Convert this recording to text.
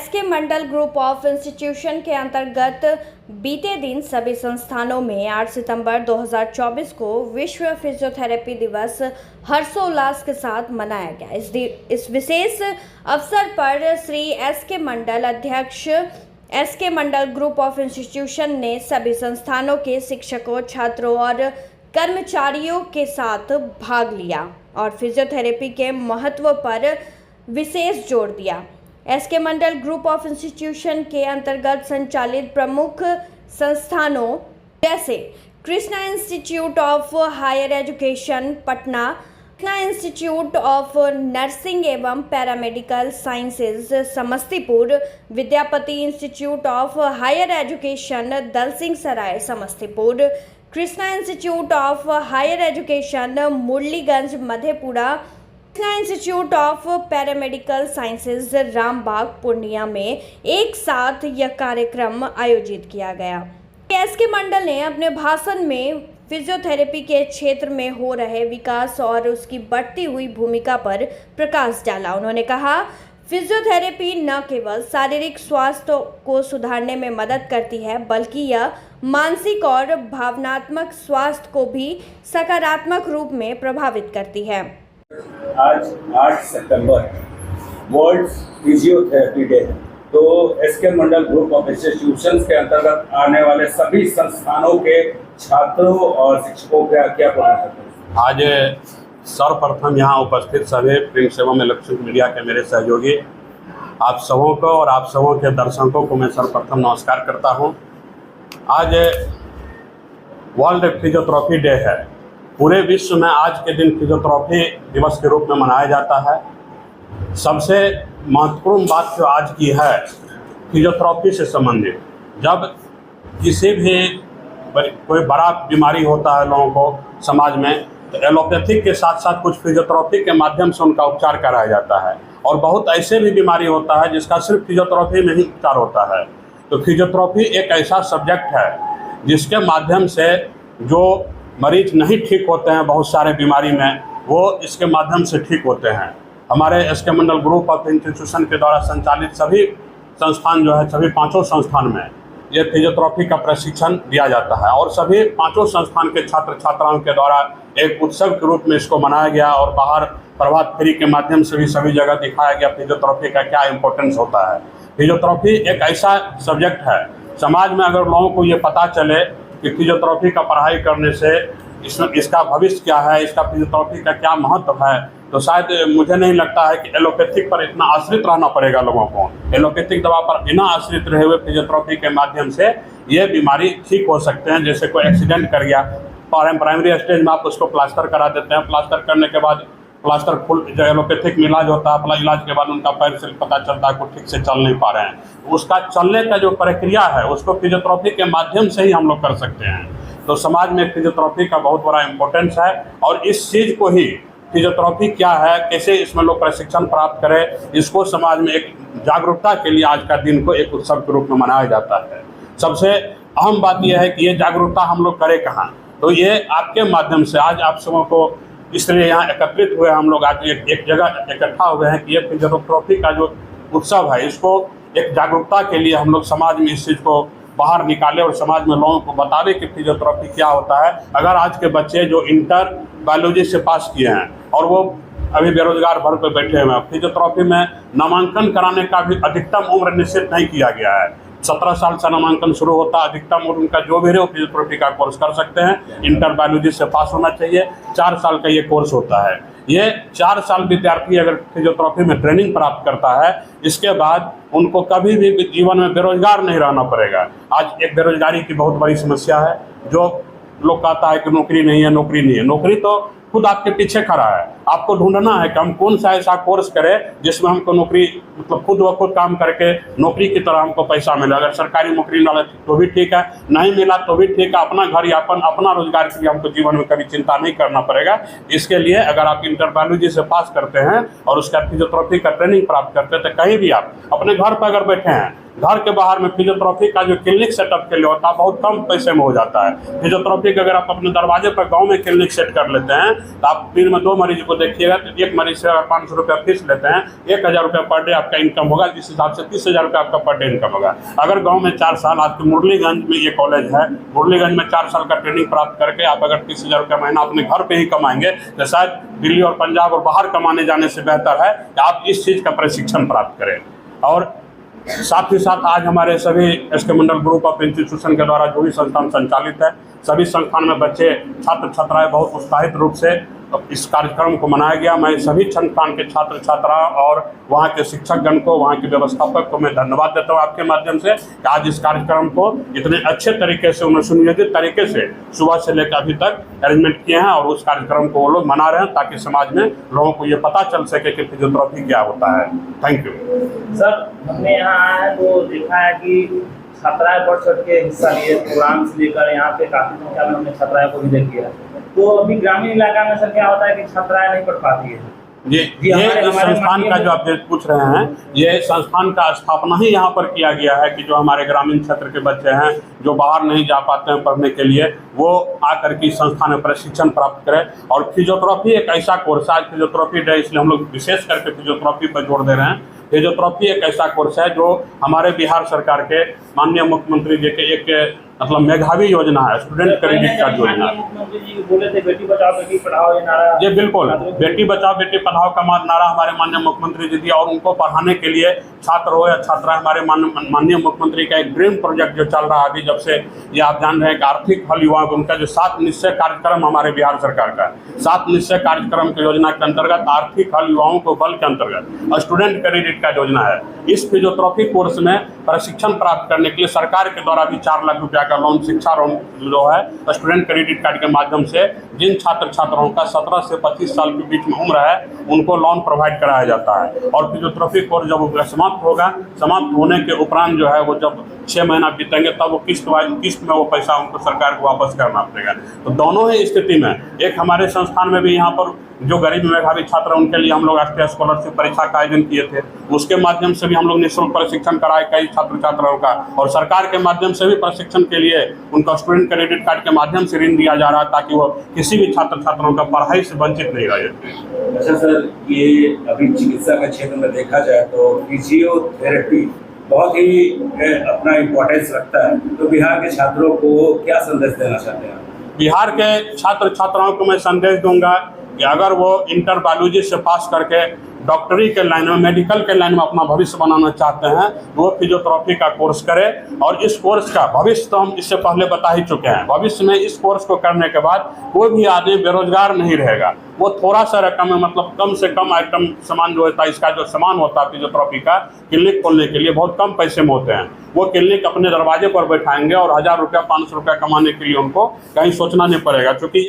SK Mandal group of institution के अंतर्गत बीते दिन सभी संस्थानों में 8 सितंबर 2024 को विश्व फिजियोथेरेपी दिवस हर्षोल्लास के साथ मनाया गया। इस विशेष अवसर पर श्री एसके मंडल अध्यक्ष SK Mandal group of institution ने सभी संस्थानों के शिक्षकों, छात्रों और कर्मचारियों के साथ भाग लिया और फिजियोथेरेपी के महत्व पर विशेष जोर दिया। SK Mandal group of institution के अंतर्गत संचालित प्रमुख संस्थानों जैसे Krishna institute of higher education Patna, Krishna institute of nursing एवं paramedical sciences Samastipur, Vidyapati institute of higher education Dalsinghsarai Samastipur, Krishna institute of higher education Murliganj Madhepura, Krishna institute of paramedical sciences Rambagh Purnia में एक साथ यह कार्यक्रम आयोजित किया गया। एसके मंडल ने अपने भाषण में फिजियोथेरेपी के क्षेत्र में हो रहे विकास और उसकी बढ़ती हुई भूमिका पर प्रकाश डाला। उन्होंने कहा, फिजियोथेरेपी न केवल शारीरिक स्वास्थ्य को सुधारने में मदद करती है, बल्कि यह मानसिक और भावनात्मक स्वास्थ्य को भी सकारात्मक रूप में प्रभावित करती है। आज 8 सितंबर वर्ल्ड फिजियोथेरेपी डे है, तो SK Mandal group of institutions के अंतर्गत आने वाले सभी संस्थानों के छात्रों और शिक्षकों का क्या कहना? आज सर्वप्रथम यहाँ उपस्थित सभी प्रिंट एवं इलेक्ट्रॉनिक मीडिया के मेरे सहयोगी आप सबों को और आप सबों के दर्शकों को मैं सर्वप्रथम नमस्कार करता हूँ। आज वर्ल्ड फिजियोथेरेपी डे है। पूरे विश्व में आज के दिन फिजियोथेरेपी दिवस के रूप में मनाया जाता है। सबसे महत्वपूर्ण बात जो आज की है फिजियोथेरेपी से संबंधित, जब किसी भी कोई बड़ा बीमारी होता है लोगों को समाज में, तो एलोपैथिक के साथ साथ कुछ फिजियोथेरेपी के माध्यम से उनका उपचार कराया जाता है। और बहुत ऐसे भी बीमारी होता है जिसका सिर्फ फिजियोथेरेपी में ही उपचार होता है। तो फिजियोथेरेपी एक ऐसा सब्जेक्ट है जिसके माध्यम से जो मरीज नहीं ठीक होते हैं बहुत सारे बीमारी में, वो इसके माध्यम से ठीक होते हैं। हमारे SK Mandal group of institution के द्वारा संचालित सभी संस्थान जो है, सभी पांचों संस्थान में ये फिजियोथेरेपी का प्रशिक्षण दिया जाता है और सभी पांचों संस्थान के छात्र छात्राओं के द्वारा एक उत्सव के रूप में इसको मनाया गया और बाहर प्रभात फेरी के माध्यम से भी सभी जगह दिखाया गया फिजियोथेरेपी का क्या इंपॉर्टेंस होता है। फिजियोथेरेपी एक ऐसा सब्जेक्ट है, समाज में अगर लोगों को ये पता चले कि फिजियोथेरेपी का पढ़ाई करने से इसका भविष्य क्या है, इसका फिजियोथेरेपी का क्या महत्व है, तो शायद मुझे नहीं लगता है कि एलोपैथिक पर इतना आश्रित रहना पड़ेगा लोगों को। एलोपैथिक दवा पर बिना आश्रित रहे हुए फिजियोथेरेपी के माध्यम से ये बीमारी ठीक हो सकते हैं। जैसे कोई एक्सीडेंट कर गया, प्राइमरी स्टेज में आप उसको प्लास्टर करा देते हैं, प्लास्टर करने के बाद प्लास्टर फुल जो एलोपैथिक में इलाज होता है, इलाज के बाद उनका पैर से पता चलता है कि ठीक से चल नहीं पा रहे हैं, उसका चलने का जो प्रक्रिया है उसको फिजियोथेरेपी के माध्यम से ही हम लोग कर सकते हैं। तो समाज में फिजियोथेरेपी का बहुत बड़ा इम्पोर्टेंस है और इस चीज़ को ही फिजियोथेरेपी क्या है, कैसे इसमें लोग प्रशिक्षण प्राप्त करें, इसको समाज में एक जागरूकता के लिए आज का दिन को एक उत्सव के रूप में मनाया जाता है। सबसे अहम बात यह है कि ये जागरूकता हम लोग करें कहाँ, तो ये आपके माध्यम से आज आप सबों को इसलिए यहाँ एकत्रित हुए हम लोग आज एक जगह इकट्ठा हुए हैं कि ये फिजियोथेरेपी का जो उत्सव है इसको एक जागरूकता के लिए हम लोग समाज में इस चीज़ को बाहर निकाले और समाज में लोगों को बतावे कि फिजियोथेरेपी क्या होता है। अगर आज के बच्चे जो इंटर बायोलॉजी से पास किए हैं और वो अभी बेरोजगार भर पे बैठे हुए हैं, फिजियोथेरेपी में नामांकन कराने का भी अधिकतम उम्र निश्चित नहीं किया गया है। 17 साल से नामांकन शुरू होता है, अधिकतम उम्र उनका जो भी रहे फिजियोथेरेपी का कोर्स कर सकते हैं। इंटर बायोलॉजी से पास होना चाहिए, 4 साल का ये कोर्स होता है। ये 4 साल विद्यार्थी अगर फिजियोथेरेपी में ट्रेनिंग प्राप्त करता है, इसके बाद उनको कभी भी जीवन में बेरोजगार नहीं रहना पड़ेगा। आज एक बेरोजगारी की बहुत बड़ी समस्या है, जो लोग कहता है कि नौकरी नहीं है, नौकरी नहीं है। नौकरी तो खुद आपके पीछे खड़ा है, आपको ढूंढना है कि हम कौन सा ऐसा कोर्स करें जिसमें हमको नौकरी मतलब खुद व खुद काम करके नौकरी की तरह हमको पैसा मिले। अगर सरकारी नौकरी मिला तो भी ठीक है, नहीं मिला तो भी ठीक है, अपना घर यापन अपना रोजगार के लिए हमको जीवन में कभी चिंता नहीं करना पड़ेगा। इसके लिए अगर आप इंटर बायोलॉजी से पास करते हैं और उसका फिजियोथेरेपी का ट्रेनिंग प्राप्त करते हैं, तो कहीं भी आप अपने घर पर अगर बैठे हैं घर के बाहर में फिजियोथेरेपी का जो क्लिनिक सेटअप के लिए होता है बहुत कम पैसे में हो जाता है। फिजियोथेरेपी का अगर आप अपने दरवाजे पर गांव में क्लिनिक सेट कर लेते हैं तो आप दिन में 2 मरीज को देखिएगा तो एक मरीज से 500 रुपया फीस लेते हैं, 1000 रुपया पर डे आपका इनकम होगा, जिस हिसाब से 30,000 रुपया आपका पर डे इनकम होगा। अगर गाँव में 4 साल आपके मुरलीगंज में ये कॉलेज है, मुरलीगंज में 4 साल का ट्रेनिंग प्राप्त करके आप अगर 30,000 रुपया महीना अपने घर पे ही कमाएंगे तो शायद दिल्ली और पंजाब और बाहर कमाने जाने से बेहतर है कि आप इस चीज़ का प्रशिक्षण प्राप्त करें। और साथ ही साथ आज हमारे सभी SK Mandal group of institution के द्वारा जो भी संस्थान संचालित है, सभी संस्थान में बच्चे छात्र छात्राएं बहुत उत्साहित रूप से इस कार्यक्रम को मनाया गया। मैं सभी संस्थान के छात्र छात्राओं और वहाँ के शिक्षकगण को, वहाँ के व्यवस्थापक को मैं धन्यवाद देता हूँ आपके माध्यम से कि आज इस कार्यक्रम को इतने अच्छे तरीके से उन्होंने सुनियोजित तरीके से सुबह से लेकर अभी तक अरेंजमेंट किए हैं और उस कार्यक्रम को वो लोग मना रहे हैं ताकि समाज में लोगों को ये पता चल सके कि फिजियोथेरेपी क्या होता है। Thank you sir. हमने यहाँ आए हैं तो देखा है कि छात्राएं बढ़ चढ़ के हिस्सा लिए, प्रोग्राम से लेकर यहाँ पे काफी संख्या में हमने छात्राएं को भी देखी है। तो अभी ग्रामीण इलाका में सर क्या होता है कि छात्राएं नहीं पढ़ पाती है। ये संस्थान का जो आप पूछ रहे हैं, ये संस्थान का स्थापना ही यहाँ पर किया गया है कि जो हमारे ग्रामीण क्षेत्र के बच्चे हैं जो बाहर नहीं जा पाते हैं पढ़ने के लिए, वो आकर के संस्थान में प्रशिक्षण प्राप्त करें। और फिजियोथेरेपी एक ऐसा कोर्स है, आज फिजियोथेरेपी डे इसलिए हम लोग विशेष करके फिजियोथेरेपी पर जोर दे रहे हैं। फिजियोथेरेपी एक ऐसा कोर्स है जो हमारे बिहार सरकार के माननीय मुख्यमंत्री जी के एक मतलब मेधावी योजना है, स्टूडेंट क्रेडिट कार्ड योजना। मुख्यमंत्री जी बोले थे बेटी बचाओ बेटी पढ़ाओ ये नारा। जी बिल्कुल, बेटी बचाओ बेटी पढ़ाओ का नारा हमारे माननीय मुख्यमंत्री जी दिया और उनको पढ़ाने के लिए छात्र हो या छात्रा, हमारे माननीय मुख्यमंत्री का एक ड्रीम प्रोजेक्ट जो चल रहा है अभी जब से, ये आप जान रहे हैं कि आर्थिक फल युवाओं को, उनका जो 7 निश्चय कार्यक्रम हमारे बिहार सरकार का 7 निश्चय कार्यक्रम की योजना के अंतर्गत आर्थिक फल युवाओं को बल के अंतर्गत स्टूडेंट क्रेडिट का योजना है। इस फिजियोथेरेपी कोर्स में प्रशिक्षण प्राप्त करने के लिए सरकार के द्वारा भी 4 लाख रुपया का लोन, शिक्षा लोन जो है स्टूडेंट क्रेडिट कार्ड के माध्यम से जिन छात्र छात्राओं का 17 से 25 साल के बीच में उम्र है उनको लोन प्रोवाइड कराया जाता है। और फिजियोथेरेपी कोर्स जब समाप्त होगा, समाप्त होने के उपरांत जो है वो जब 6 महीना बीतेंगे तब वो किस्त में वो पैसा उनको सरकार को वापस करना पड़ेगा। तो दोनों ही स्थिति में एक हमारे संस्थान में भी यहाँ पर जो गरीब मेधावी छात्र हैं उनके लिए हम लोग राष्ट्रीय स्कॉलरशिप परीक्षा का आयोजन किए थे, उसके माध्यम से भी हम लोग निःशुल्क प्रशिक्षण कराए कई छात्र छात्राओं का, और सरकार के माध्यम से भी प्रशिक्षण के लिए उनका स्टूडेंट क्रेडिट कार्ड के माध्यम से ऋण दिया जा रहा है ताकि वो किसी भी छात्र छात्राओं का पढ़ाई से वंचित नहीं रहे। अच्छा सर, ये अभी चिकित्सा के क्षेत्र में देखा जाए तो फिजियोथेरेपी बहुत ही अपना इम्पोर्टेंस रखता है, तो बिहार के छात्रों को क्या संदेश देना चाहते हैं? बिहार के छात्र छात्राओं को मैं संदेश दूंगा कि अगर वो इंटर बायोलॉजी से पास करके डॉक्टरी के लाइन में, मेडिकल के लाइन में अपना भविष्य बनाना चाहते हैं तो वो फिजियोथेरेपी का कोर्स करें। और इस कोर्स का भविष्य तो हम इससे पहले बता ही चुके हैं, भविष्य में इस कोर्स को करने के बाद कोई भी आदमी बेरोजगार नहीं रहेगा। वो थोड़ा सा रकम में, मतलब कम से कम आइटम सामान जो होता है, इसका जो सामान होता है फिजियोथेरेपी का क्लिनिक खोलने के लिए बहुत कम पैसे में होते हैं, वो क्लिनिक अपने दरवाजे पर बैठाएंगे और 1000 रुपया 500 रुपया कमाने के लिए उनको कहीं सोचना नहीं पड़ेगा। क्योंकि